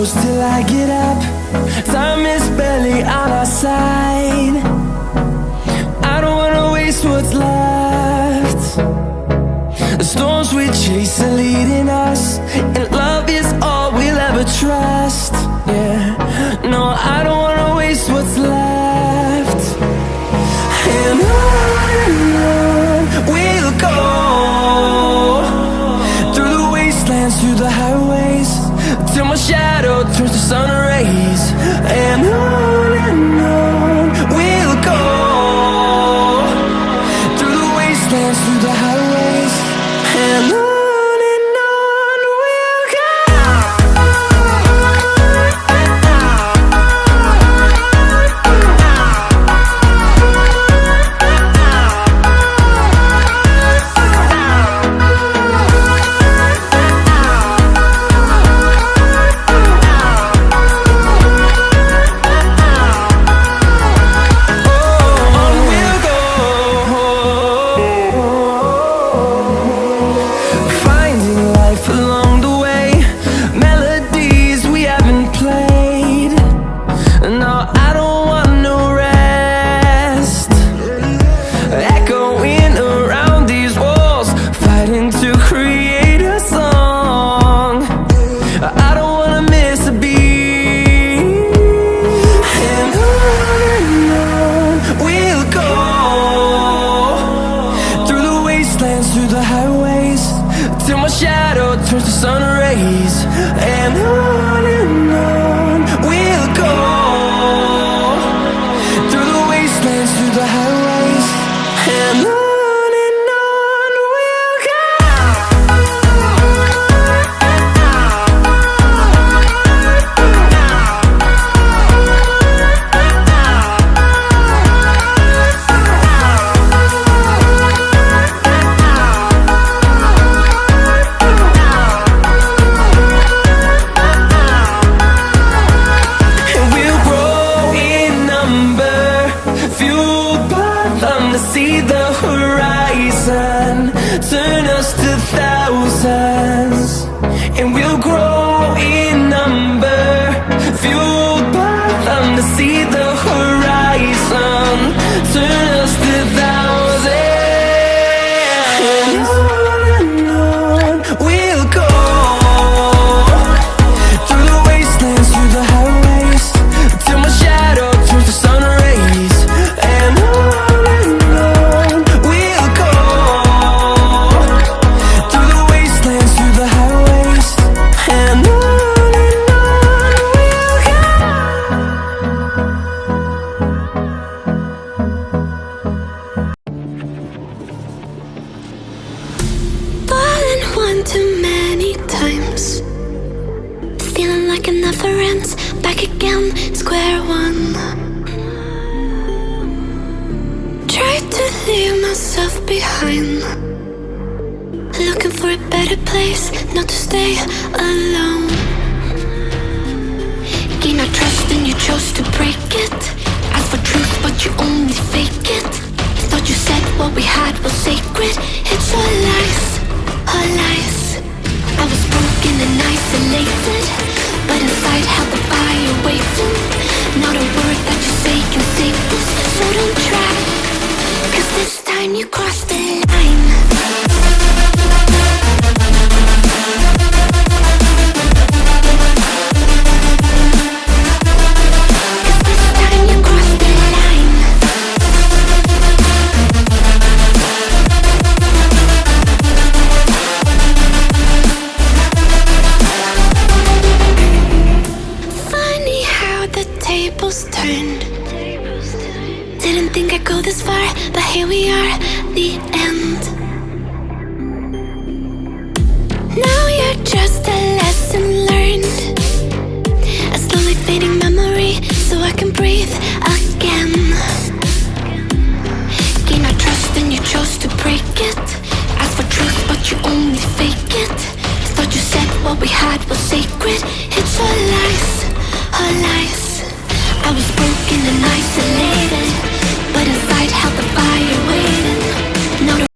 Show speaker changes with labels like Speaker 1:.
Speaker 1: close till I get up. Time is barely on our side. I don't wanna waste what's left. The storms we chase are leading us, and love is all we'll ever trust. Yeah, no, I don't wanna waste what's left. And on we'll go, through the wastelands, through the highways, till my shadow turns to sun rays. And on we'll go, through the wastelands, through the highways, and on we'll go.
Speaker 2: It's all lies, all lies. I was broken and isolated.